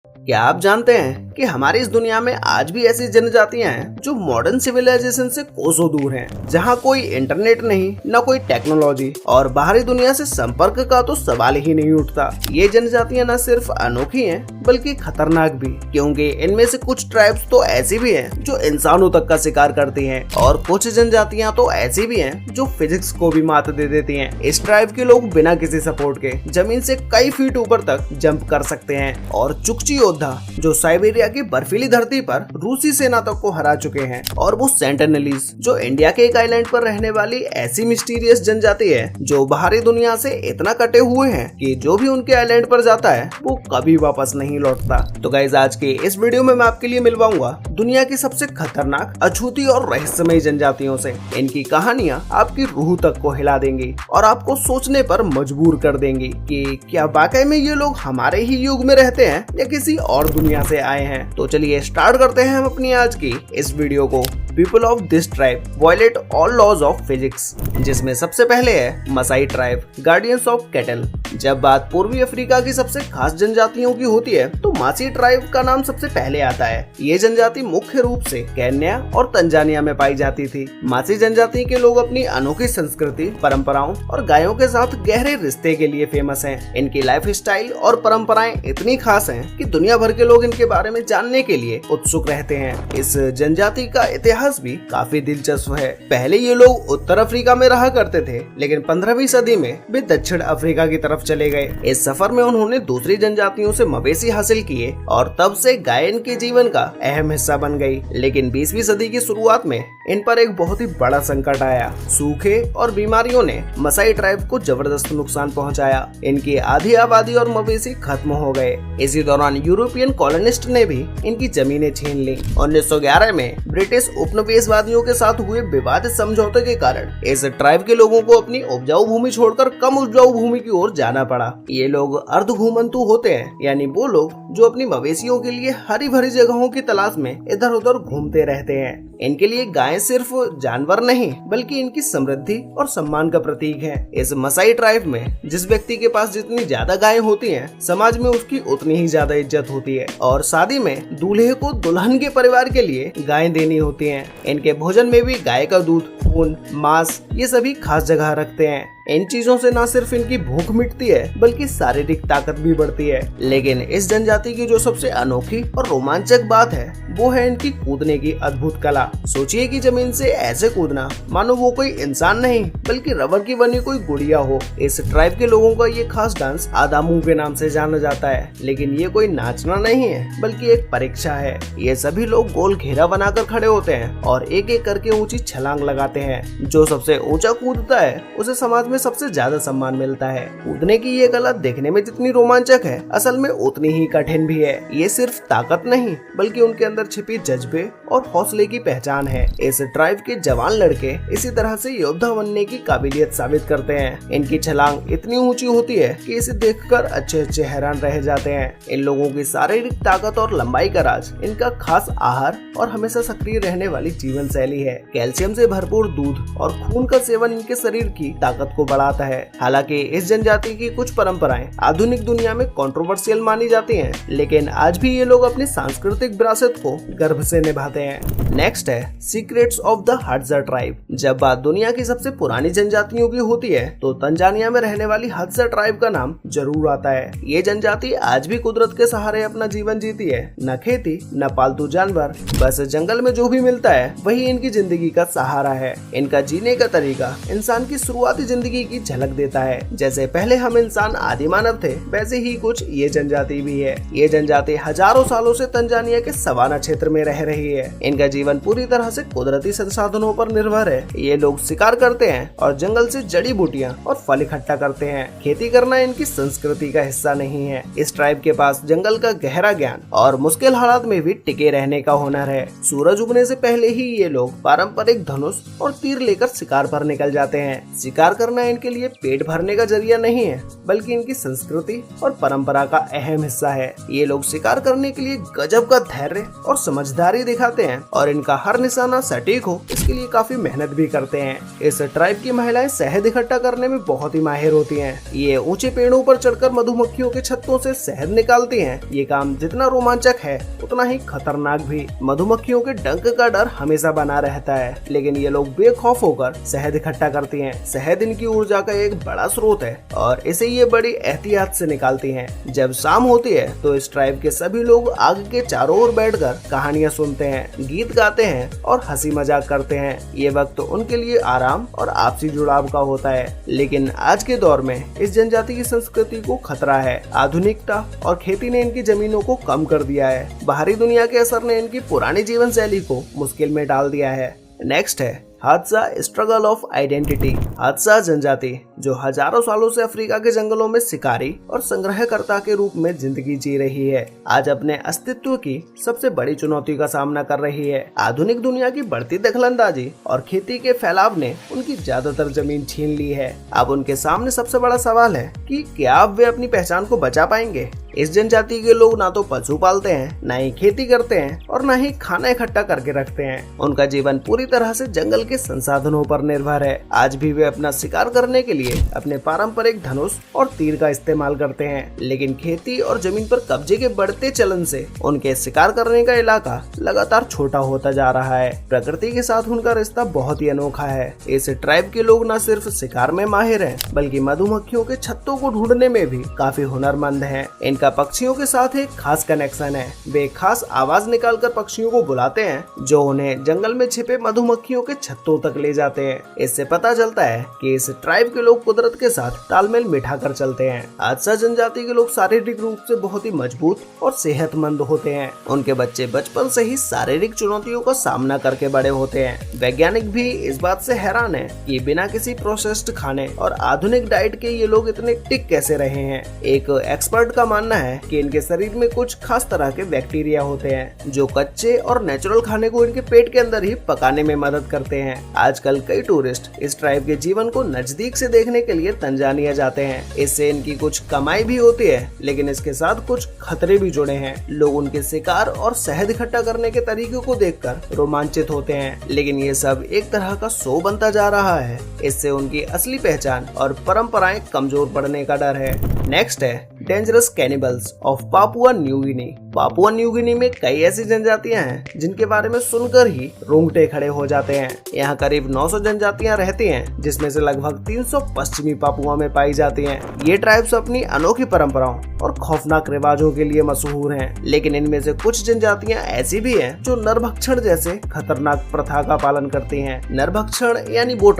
क्या आप जानते हैं कि हमारी इस दुनिया में आज भी ऐसी जनजातियां हैं जो मॉडर्न सिविलाइजेशन से कोसों दूर हैं, जहां कोई इंटरनेट नहीं, न कोई टेक्नोलॉजी और बाहरी दुनिया से संपर्क का तो सवाल ही नहीं उठता। ये जनजातियां न सिर्फ अनोखी हैं बल्कि खतरनाक भी, क्योंकि इनमें से कुछ ट्राइब्स तो ऐसी भी हैं जो इंसानों तक का शिकार करती हैं और कुछ जनजातियां तो ऐसी भी हैं जो फिजिक्स को भी मात दे देती हैं। इस ट्राइब के लोग बिना किसी सपोर्ट के जमीन से कई फीट ऊपर तक जंप कर सकते हैं और चुकची योद्धा जो साइबेरिया की बर्फीली धरती पर रूसी सेना तक को हरा चुके हैं, और वो सेंटिनेलीज जो इंडिया के एक आइलैंड पर रहने वाली ऐसी मिस्टीरियस जनजाति है जो बाहरी दुनिया से इतना कटे हुए हैं कि जो भी उनके आइलैंड पर जाता है वो कभी वापस नहीं लौटता। तो गाइस, आज के इस वीडियो में मैं आपके लिए मिलवाऊंगा दुनिया की सबसे खतरनाक, अछूती और रहस्यमय जनजातियों से। इनकी कहानियां आपकी रूह तक को हिला देंगी और आपको सोचने पर मजबूर कर देंगी कि क्या वाकई में ये लोग हमारे ही युग में रहते हैं या किसी और दुनिया से आए हैं। तो चलिए स्टार्ट करते हैं हम अपनी आज की इस वीडियो को। People of this tribe violate all laws of physics, जिसमें सबसे पहले है Maasai tribe, guardians of cattle. जब बात पूर्वी अफ्रीका की सबसे खास जनजातियों की होती है तो मासी ट्राइब का नाम सबसे पहले आता है। ये जनजाति मुख्य रूप से केन्या और तंजानिया में पाई जाती थी। मासी जनजाति के लोग अपनी अनोखी संस्कृति, परंपराओं और गायों के साथ गहरे रिश्ते के लिए फेमस हैं। इनकी लाइफ स्टाइल और परंपराएं इतनी खास हैं कि दुनिया भर के लोग इनके बारे में जानने के लिए उत्सुक रहते हैं। इस जनजाति का इतिहास भी काफी दिलचस्प है। पहले ये लोग उत्तर अफ्रीका में रहा करते थे, लेकिन 15वीं सदी में वे दक्षिण अफ्रीका की तरफ चले गए। इस सफर में उन्होंने दूसरी जनजातियों से मवेशी हासिल किए और तब से गाय इनके जीवन का अहम हिस्सा बन गई। लेकिन 20वीं सदी की शुरुआत में इन पर एक बहुत ही बड़ा संकट आया। सूखे और बीमारियों ने मसाई ट्राइब को जबरदस्त नुकसान पहुंचाया। इनकी आधी आबादी और मवेशी खत्म हो गए। इसी दौरान यूरोपियन कॉलोनिस्ट ने भी इनकी जमीनें छीन ली। 1911 में ब्रिटिश उपनिवेशवादियों के साथ हुए विवादित समझौते के कारण इस ट्राइब के लोगों को अपनी उपजाऊ भूमि छोड़कर कम उपजाऊ भूमि की ओर जाना पड़ा। ये लोग अर्ध घूमंतु होते हैं, यानी वो लोग जो अपनी मवेशियों के लिए हरी भरी जगहों की तलाश में इधर उधर घूमते रहते हैं। इनके लिए गायें सिर्फ जानवर नहीं बल्कि इनकी समृद्धि और सम्मान का प्रतीक है। इस मसाई ट्राइब में जिस व्यक्ति के पास जितनी ज्यादा गायें होती हैं, समाज में उसकी उतनी ही ज्यादा इज्जत होती है। और शादी में दूल्हे को दुल्हन के परिवार के लिए गायें देनी होती हैं। इनके भोजन में भी गाय का दूध, खून, मांस ये सभी खास जगह रखते हैं। इन चीजों से न सिर्फ इनकी भूख मिटती है बल्कि शारीरिक ताकत भी बढ़ती है। लेकिन इस जनजाति की जो सबसे अनोखी और रोमांचक बात है वो है इनकी कूदने की अद्भुत कला। सोचिए कि जमीन से ऐसे कूदना मानो वो कोई इंसान नहीं बल्कि रबर की बनी कोई गुड़िया हो। इस ट्राइब के लोगों का ये खास डांस आदामू के नाम से जाना जाता है। लेकिन ये कोई नाचना नहीं है बल्कि एक परीक्षा है। ये सभी लोग गोल घेरा बनाकर खड़े होते हैं और एक एक करके ऊंची छलांग लगाते हैं। जो सबसे ऊंचा कूदता है उसे समाज में सबसे ज्यादा सम्मान मिलता है। कूदने की ये कला देखने में जितनी रोमांचक है, असल में उतनी ही कठिन भी है। ये सिर्फ ताकत नहीं बल्कि उनके अंदर छिपी जज्बे और हौसले की पहचान है। इस ट्राइब के जवान लड़के इसी तरह से योद्धा बनने की काबिलियत साबित करते हैं। इनकी छलांग इतनी ऊंची होती है कि इसे देखकर अच्छे अच्छे हैरान रह जाते हैं। इन लोगों की शारीरिक ताकत और लंबाई का राज इनका खास आहार और हमेशा सक्रिय रहने वाली जीवन शैली है। कैल्शियम से भरपूर दूध और खून का सेवन इनके शरीर की ताकत को बढ़ाता है। हालांकि इस जनजाति की कुछ परंपराएं आधुनिक दुनिया में कंट्रोवर्शियल मानी जाती हैं, लेकिन आज भी ये लोग अपनी सांस्कृतिक विरासत को गर्व से निभाते हैं। नेक्स्ट है सीक्रेट्स ऑफ द हडजा ट्राइब। जब बात दुनिया की सबसे पुरानी जनजातियों की होती है तो तंजानिया में रहने वाली हडजा ट्राइब का नाम जरूर आता है। ये जनजाति आज भी कुदरत के सहारे अपना जीवन जीती है। न खेती, न पालतू जानवर, बस जंगल में जो भी मिलता है वही इनकी जिंदगी का सहारा है। इनका जीने का तरीका इंसान की शुरुआती जिंदगी की झलक देता है। जैसे पहले हम इंसान आदि मानव थे, वैसे ही कुछ ये जनजाति भी है। ये जनजाति हजारों सालों से तंजानिया के सवाना क्षेत्र में रह रही है। इनका जीवन पूरी तरह से कुदरती संसाधनों पर निर्भर है। ये लोग शिकार करते हैं और जंगल से जड़ी बूटियां और फल इकट्ठा करते हैं। खेती करना इनकी संस्कृति का हिस्सा नहीं है। इस ट्राइब के पास जंगल का गहरा ज्ञान और मुश्किल हालात में भी टिके रहने का हुनर है। सूरज उगने से पहले ही ये लोग पारंपरिक धनुष और तीर लेकर शिकार पर निकल जाते हैं। शिकार करने करना इनके लिए पेट भरने का जरिया नहीं है, बल्कि इनकी संस्कृति और परंपरा का अहम हिस्सा है। ये लोग शिकार करने के लिए गजब का धैर्य और समझदारी दिखाते हैं और इनका हर निशाना सटीक हो इसके लिए काफी मेहनत भी करते हैं। इस ट्राइब की महिलाएं शहद इकट्ठा करने में बहुत ही माहिर होती हैं। ये ऊंचे पेड़ों पर चढ़कर मधुमक्खियों के छत्तों से शहद निकालती हैं। ये काम जितना रोमांचक है उतना ही खतरनाक भी। मधुमक्खियों के डंक का डर हमेशा बना रहता है, लेकिन ये लोग बेखौफ होकर शहद इकट्ठा करती हैं। शहद इनकी ऊर्जा का एक बड़ा स्रोत है और इसे ये बड़ी एहतियात से निकालती हैं। जब शाम होती है तो इस ट्राइब के सभी लोग आग के चारों ओर बैठकर कहानियां सुनते हैं, गीत गाते हैं और हंसी मजाक करते हैं। ये वक्त उनके लिए आराम और आपसी जुड़ाव का होता है। लेकिन आज के दौर में इस जनजाति की संस्कृति को खतरा है। आधुनिकता और खेती ने इनकी जमीनों को कम कर दिया है। बाहरी दुनिया के असर ने इनकी पुरानी जीवन शैली को मुश्किल में डाल दिया है। नेक्स्ट है हादसा, स्ट्रगल ऑफ आइडेंटिटी। हादसा जनजाति जो हजारों सालों से अफ्रीका के जंगलों में शिकारी और संग्रहकर्ता के रूप में जिंदगी जी रही है, आज अपने अस्तित्व की सबसे बड़ी चुनौती का सामना कर रही है। आधुनिक दुनिया की बढ़ती दखलंदाजी और खेती के फैलाव ने उनकी ज्यादातर जमीन छीन ली है। अब उनके सामने सबसे बड़ा सवाल है कि क्या अब वे अपनी पहचान को बचा पाएंगे। इस जनजाति के लोग ना तो पशु पालते हैं, ना ही खेती करते हैं और ना ही खाना इकट्ठा करके रखते हैं। उनका जीवन पूरी तरह से जंगल के संसाधनों पर निर्भर है। आज भी वे अपना शिकार करने के लिए अपने पारंपरिक धनुष और तीर का इस्तेमाल करते हैं, लेकिन खेती और जमीन पर कब्जे के बढ़ते चलन से उनके शिकार करने का इलाका लगातार छोटा होता जा रहा है। प्रकृति के साथ उनका रिश्ता बहुत ही अनोखा है। इस ट्राइब के लोग न सिर्फ शिकार में माहिर हैं, बल्कि मधुमक्खियों के छत्तों को ढूंढने में भी काफी हुनरमंद हैं। इनका पक्षियों के साथ एक खास कनेक्शन है। वे खास आवाज निकालकर पक्षियों को बुलाते हैं जो उन्हें जंगल में छिपे मधुमक्खियों के छत्तों तक ले जाते हैं। इससे पता चलता है कि इस ट्राइब के लोग कुदरत के साथ तालमेल बिठा कर चलते हैं। हादसा जनजाति के लोग शारीरिक रूप से बहुत ही मजबूत और सेहतमंद होते हैं। उनके बच्चे बचपन से ही शारीरिक चुनौतियों का सामना करके बड़े होते हैं। वैज्ञानिक भी इस बात से हैरान है कि बिना किसी प्रोसेस्ड खाने और आधुनिक डाइट के ये लोग इतने टिक कैसे रहे हैं। एक एक्सपर्ट का मानना है कि इनके शरीर में कुछ खास तरह के बैक्टीरिया होते हैं जो कच्चे और नेचुरल खाने को इनके पेट के अंदर ही पकाने में मदद करते हैं। आजकल कई टूरिस्ट इस ट्राइब के जीवन को नजदीक से देखने के लिए तंजानिया जाते हैं। इससे इनकी कुछ कमाई भी होती है, लेकिन इसके साथ कुछ खतरे भी जुड़े हैं। लोग उनके शिकार और शहद इकट्ठा करने के तरीके को देखकर रोमांचित होते हैं, लेकिन ये सब एक तरह का शो बनता जा रहा है। इससे उनकी असली पहचान और परंपराएं कमजोर पड़ने का डर है। नेक्स्ट है dangerous cannibals of Papua New Guinea. Papua New Guinea में कई ऐसी जनजातियां हैं जिनके बारे में सुनकर ही रोंगटे खड़े हो जाते हैं। यहाँ करीब 900 जनजातियां रहती हैं, जिसमें से लगभग 300 पश्चिमी पापुआ में पाई जाती हैं। ये ट्राइब्स अपनी अनोखी परंपराओं और खौफनाक रिवाजों के लिए मशहूर हैं, लेकिन इनमें से कुछ जनजातियां ऐसी भी हैं जो नरभक्षण जैसे खतरनाक प्रथा का पालन करती हैं। नरभक्षण यानी वो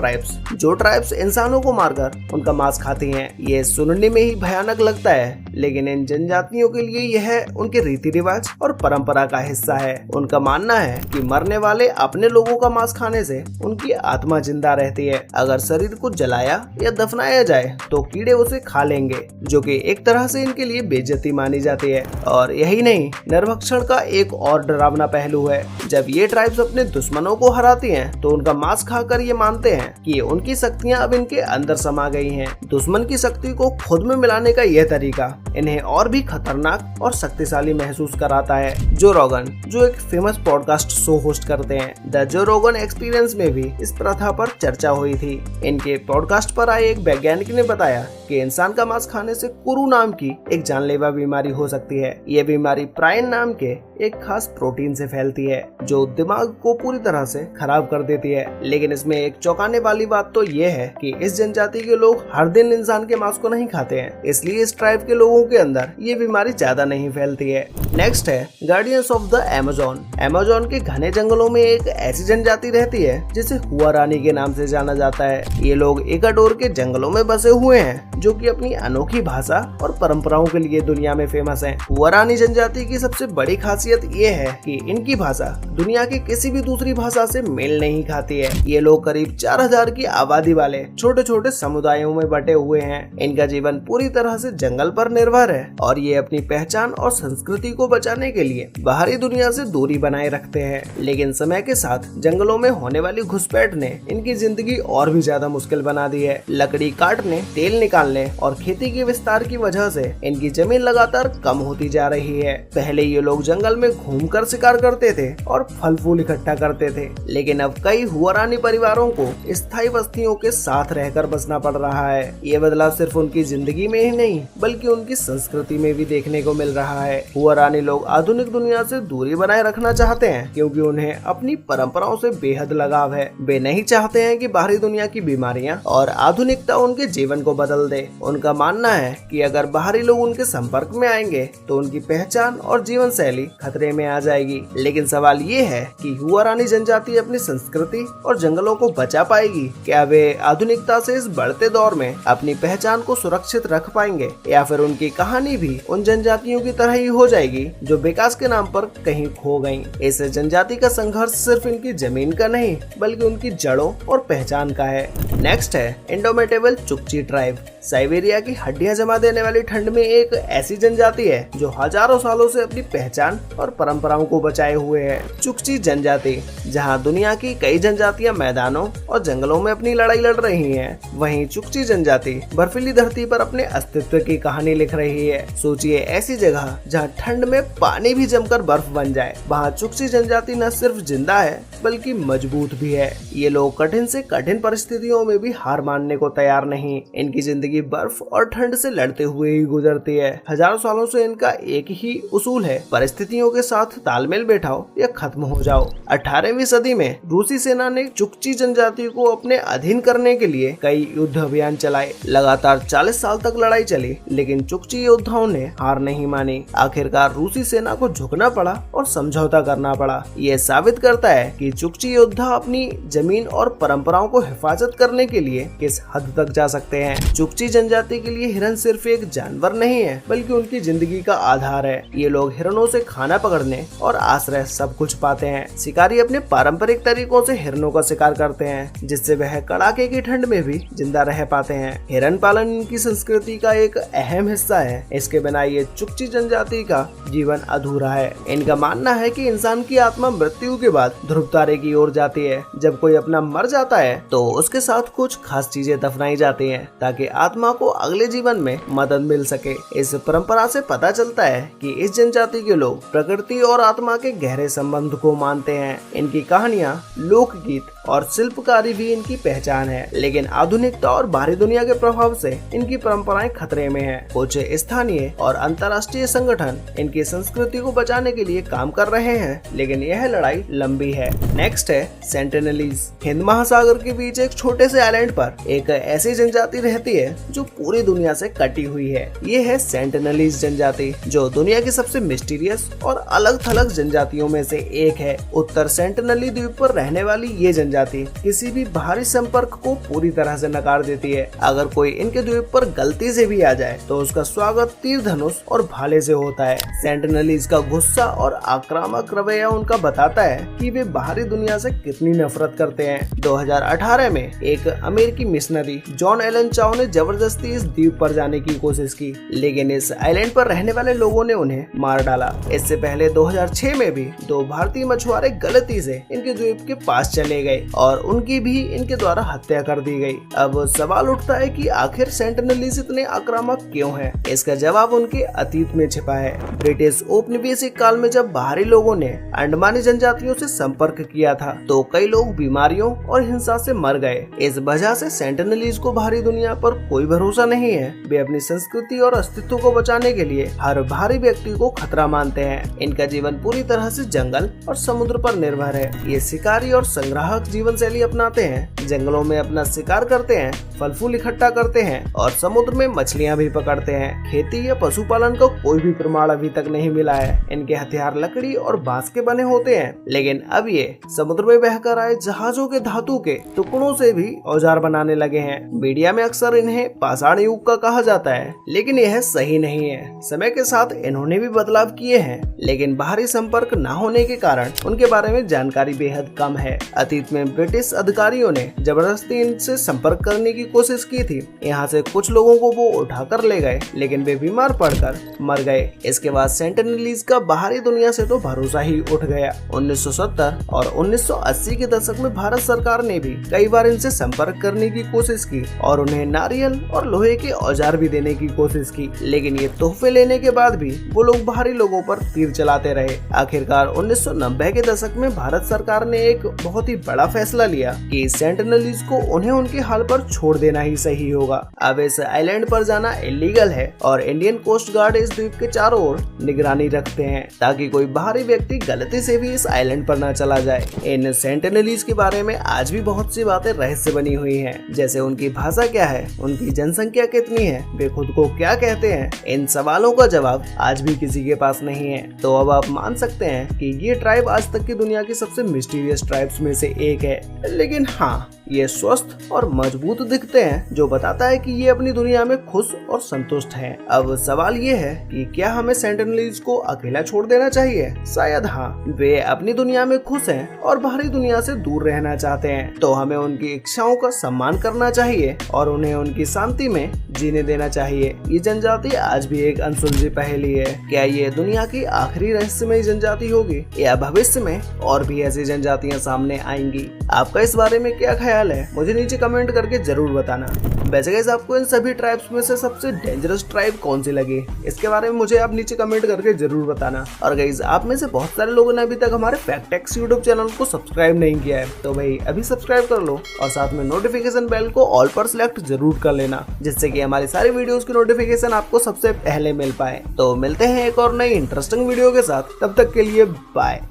जो ट्राइब्स इंसानों को मारकर उनका मांस खाती हैं। ये सुनने में ही भयानक लगता है, लेकिन इन जनजातियों के लिए यह उनके रीति रिवाज और परंपरा का हिस्सा है। उनका मानना है कि मरने वाले अपने लोगों का मांस खाने से उनकी आत्मा जिंदा रहती है। अगर शरीर को जलाया या दफनाया जाए तो कीड़े उसे खा लेंगे, जो कि एक तरह से इनके लिए बेइज्जती मानी जाती है। और यही नहीं, नरभक्षण का एक और डरावना पहलू है। जब ये ट्राइब्स अपने दुश्मनों को हराती हैं, तो उनका मांस खाकर ये मानते हैं कि उनकी शक्तियां अब इनके अंदर समा गई हैं। दुश्मन की शक्ति को खुद में मिलाने का यह तरीका इन्हें और भी खतरनाक और शक्तिशाली महसूस कराता है। जो रोगन, जो एक फेमस पॉडकास्ट शो होस्ट करते हैं, द जो रोगन एक्सपीरियंस में भी इस प्रथा पर चर्चा हुई थी। इनके पॉडकास्ट पर आए एक वैज्ञानिक ने बताया कि इंसान का मांस खाने से कुरु नाम की एक जानलेवा बीमारी हो सकती है। ये बीमारी प्राइन नाम के एक खास प्रोटीन से फैलती है जो दिमाग को पूरी तरह से खराब कर देती है। लेकिन इसमें एक चौंकाने वाली बात तो ये है कि इस जनजाति के लोग हर दिन इंसान के मांस को नहीं खाते हैं, इसलिए इस ट्राइब के लोगों के अंदर ये बीमारी ज्यादा नहीं फैलती है। नेक्स्ट है guardians of the Amazon. Amazon के घने जंगलों में एक ऐसी जनजाति रहती है जिसे हुआरानी के नाम से जाना जाता है। ये लोग इक्वाडोर के जंगलों में बसे हुए हैं, जो कि अपनी अनोखी भाषा और परंपराओं के लिए दुनिया में फेमस हैं। हुआरानी जनजाति की सबसे बड़ी खासियत ये है कि इनकी भाषा दुनिया की किसी भी दूसरी भाषा से मेल नहीं खाती है। ये लोग करीब 4000 की आबादी वाले छोटे छोटे समुदायों में बटे हुए हैं। इनका जीवन पूरी तरह से जंगल पर निर्भर है और ये अपनी पहचान और संस्कृति को बचाने के लिए बाहरी दुनिया से दूरी बनाए रखते हैं। लेकिन समय के साथ जंगलों में होने वाली घुसपैठ ने इनकी जिंदगी और भी ज्यादा मुश्किल बना दी है। लकड़ी काटने, तेल निकालने और खेती के विस्तार की वजह से इनकी जमीन लगातार कम होती जा रही है। पहले ये लोग जंगल में घूमकर शिकार करते थे और फल फूल इकट्ठा करते थे, लेकिन अब कई हुआरानी परिवारों को स्थायी बस्तियों के साथ रहकर बसना पड़ रहा है। ये बदलाव सिर्फ उनकी जिंदगी में ही नहीं बल्कि उनकी संस्कृति में भी देखने को मिल रहा है। हुआरानी लोग आधुनिक दुनिया से दूरी बनाए रखना चाहते हैं क्योंकि उन्हें अपनी परंपराओं से बेहद लगाव है। वे नहीं चाहते हैं कि बाहरी दुनिया की बीमारियां और आधुनिकता उनके जीवन को बदल दे। उनका मानना है कि अगर बाहरी लोग उनके संपर्क में आएंगे तो उनकी पहचान और जीवन शैली खतरे में आ जाएगी। लेकिन सवाल ये है कि हुआरानी जनजाति अपनी संस्कृति और जंगलों को बचा पाएगी? क्या वे आधुनिकता से इस बढ़ते दौर में अपनी पहचान को सुरक्षित रख पाएंगे, या फिर उनकी कहानी भी उन जनजातियों की तरह ही हो जाएगी जो विकास के नाम पर कहीं खो गईं? इस जनजाति का संघर्ष सिर्फ इनकी जमीन का नहीं बल्कि उनकी जड़ों और पहचान का है। नेक्स्ट है इंडोमिटेबल चुकची ट्राइब। साइबेरिया की हड्डियां जमा देने वाली ठंड में एक ऐसी जनजाति है जो हजारों सालों से अपनी पहचान और परंपराओं को बचाए हुए है। चुकची जनजाति, जहां दुनिया की कई जनजातियां मैदानों और जंगलों में अपनी लड़ाई लड़ रही हैं, वहीं चुकची जनजाति बर्फीली धरती पर अपने अस्तित्व की कहानी लिख रही है। सोचिए ऐसी जगह जहां ठंड में पानी भी जमकर बर्फ बन जाए। वहां चुकची जनजाति न सिर्फ जिंदा है बल्कि मजबूत भी है। ये लोग कठिन से कठिन परिस्थितियों में भी हार मानने को तैयार नहीं। इनकी जिंदगी बर्फ और ठंड से लड़ते हुए ही गुजरती है। हजारों सालों से इनका एक ही उसूल है, परिस्थितियों के साथ तालमेल बैठाओ या खत्म हो जाओ। 18वीं सदी में रूसी सेना ने चुकची जनजाति को अपने अधीन करने के लिए कई युद्ध अभियान चलाए। लगातार 40 साल तक लड़ाई चली, लेकिन चुकची योद्धाओं ने हार नहीं मानी। आखिरकार रूसी सेना को झुकना पड़ा और समझौता करना पड़ा। ये साबित करता है कि चुकची योद्धा अपनी जमीन और परंपराओं को हिफाजत करने के लिए किस हद तक जा सकते हैं। चुकची जनजाति के लिए हिरन सिर्फ एक जानवर नहीं है बल्कि उनकी जिंदगी का आधार है। ये लोग हिरनों से खाना पकड़ने और आश्रय सब कुछ पाते हैं। शिकारी अपने पारंपरिक तरीकों से हिरनों का शिकार करते हैं, जिससे वह कड़ाके की ठंड में भी जिंदा रह पाते हैं। हिरन पालन इनकी संस्कृति का एक अहम हिस्सा है। इसके बिना ये चुकची जनजाति का जीवन अधूरा है। इनका मानना है कि इंसान की आत्मा मृत्यु के बाद ध्रुव तारे की ओर जाती है। जब कोई अपना मर जाता है तो उसके साथ कुछ खास चीजें दफनाई जाती हैं ताकि आत्मा को अगले जीवन में मदद मिल सके। इस परंपरा से पता चलता है कि इस जनजाति के लोग प्रकृति और आत्मा के गहरे संबंध को मानते हैं। इनकी कहानियां, लोकगीत और शिल्पकारी भी इनकी पहचान है, लेकिन आधुनिकता और बाहरी दुनिया के प्रभाव से इनकी परंपराएं खतरे में हैं। कुछ स्थानीय और अंतर्राष्ट्रीय संगठन इनकी संस्कृति को बचाने के लिए काम कर रहे हैं, लेकिन यह लड़ाई लंबी है। नेक्स्ट है सेंटिनलीज। हिंद महासागर के बीच एक छोटे से आइलैंड पर एक ऐसी जनजाति रहती है जो पूरी दुनिया से कटी हुई है। ये है सेंटिनलीज जनजाति, जो दुनिया की सबसे मिस्टीरियस और अलग थलग जनजातियों में से एक है। उत्तर सेंटिनली द्वीप पर रहने वाली ये जनजाति किसी भी बाहरी संपर्क को पूरी तरह से नकार देती है। अगर कोई इनके द्वीप पर गलती से भी आ जाए तो उसका स्वागत तीर धनुष और भाले से होता है। सेंटिनलीज का गुस्सा और आक्रामक रवैया उनका बताता है कि वे बाहरी दुनिया से कितनी नफरत करते हैं। 2018 में एक अमेरिकी मिशनरी जॉन एलन चाओ ने जबरदस्ती इस द्वीप पर जाने की कोशिश की, लेकिन इस आइलैंड पर रहने वाले लोगों ने उन्हें मार डाला। इससे पहले 2006 में भी 2 भारतीय मछुआरे गलती से इनके द्वीप के पास चले गए और उनकी भी इनके द्वारा हत्या कर दी गई। अब सवाल उठता है कि आखिर सेंटिनलीज इतने आक्रामक क्यों हैं? इसका जवाब उनके अतीत में छिपा है। ब्रिटिश औपनिवेशिक काल में जब बाहरी लोगों ने अंडमानी जनजातियों से संपर्क किया था तो कई लोग बीमारियों और हिंसा से मर गए। इस वजह से सेंटिनलीज को बाहरी दुनिया पर कोई भरोसा नहीं है। वे अपनी संस्कृति और अस्तित्व को बचाने के लिए हर बाहरी व्यक्ति को खतरा मानते हैं। इनका जीवन पूरी तरह से जंगल और समुद्र पर निर्भर है। ये शिकारी और संग्राहक जीवन शैली अपनाते हैं, जंगलों में अपना शिकार करते हैं, फल फूल इकट्ठा करते हैं और समुद्र में मछलियां भी पकड़ते हैं। खेती या पशुपालन का कोई भी प्रमाण अभी तक नहीं मिला है। इनके हथियार लकड़ी और बांस के बने होते हैं, लेकिन अब ये समुद्र में बहकर आए जहाजों के धातु के टुकड़ों से भी औजार बनाने लगे हैं। मीडिया में अक्सर इन्हें पाषाण युग का कहा जाता है, लेकिन यह सही नहीं है। समय के साथ इन्होंने भी बदलाव किए हैं, लेकिन बाहरी संपर्क न होने के कारण उनके बारे में जानकारी बेहद कम है। अतीत में जिसमें ब्रिटिश अधिकारियों ने जबरदस्ती इनसे संपर्क करने की कोशिश की थी। यहाँ से कुछ लोगों को वो उठाकर ले गए, लेकिन वे बीमार पड़कर मर गए। इसके बाद सेंटिनलीज का बाहरी दुनिया से तो भरोसा ही उठ गया। 1970 और 1980 के दशक में भारत सरकार ने भी कई बार इनसे संपर्क करने की कोशिश की और उन्हें नारियल और लोहे के औजार भी देने की कोशिश की, लेकिन ये तोहफे लेने के बाद भी वो लोग बाहरी लोगों पर तीर चलाते रहे। आखिरकार 1990 के दशक में भारत सरकार ने एक बहुत ही बड़ा फैसला लिया कि सेंटिनलीज को उन्हें उनके हाल पर छोड़ देना ही सही होगा। अब इस आइलैंड पर जाना इलीगल है और इंडियन कोस्ट गार्ड इस द्वीप के चारों ओर निगरानी रखते हैं ताकि कोई बाहरी व्यक्ति गलती से भी इस आइलैंड पर न चला जाए। इन सेंटिनलीज के बारे में आज भी बहुत सी बातें रहस्य बनी हुई हैं, जैसे उनकी भाषा क्या है, उनकी जनसंख्या कितनी है, वे खुद को क्या कहते हैं। इन सवालों का जवाब आज भी किसी के पास नहीं है। तो अब आप मान सकते हैं कि ये ट्राइब आज तक की दुनिया की सबसे मिस्टीरियस ट्राइब्स में से एक है। लेकिन हाँ, ये स्वस्थ और मजबूत दिखते हैं, जो बताता है कि ये अपनी दुनिया में खुश और संतुष्ट हैं। अब सवाल ये है कि क्या हमें सेंटिनलीज को अकेला छोड़ देना चाहिए? शायद हाँ, वे अपनी दुनिया में खुश हैं और बाहरी दुनिया से दूर रहना चाहते हैं, तो हमें उनकी इच्छाओं का सम्मान करना चाहिए और उन्हें उनकी शांति में जीने देना चाहिए। ये जनजाति आज भी एक अनसुलझी पहेली है। क्या ये दुनिया की आखिरी रहस्यमयी जनजाति होगी या भविष्य में और भी ऐसी जनजातियां सामने आएंगी? आपका इस बारे में क्या ख्याल है? मुझे नीचे कमेंट करके जरूर बताना। वैसे गाइस, आपको इन सभी ट्राइब्स में से सबसे डेंजरस ट्राइब कौन सी लगी, इसके बारे में मुझे आप नीचे कमेंट करके जरूर बताना। और गाइस, आप में से बहुत सारे लोगों ने अभी तक हमारे फैक्टेक्स यूट्यूब चैनल को सब्सक्राइब नहीं किया है, तो भाई अभी सब्सक्राइब कर लो और साथ में नोटिफिकेशन बेल को ऑल पर सिलेक्ट जरूर कर लेना, जिससे कि हमारी सारी वीडियोस की नोटिफिकेशन आपको सबसे पहले मिल पाए। तो मिलते हैं एक और नई इंटरेस्टिंग वीडियो के साथ, तब तक के लिए बाय।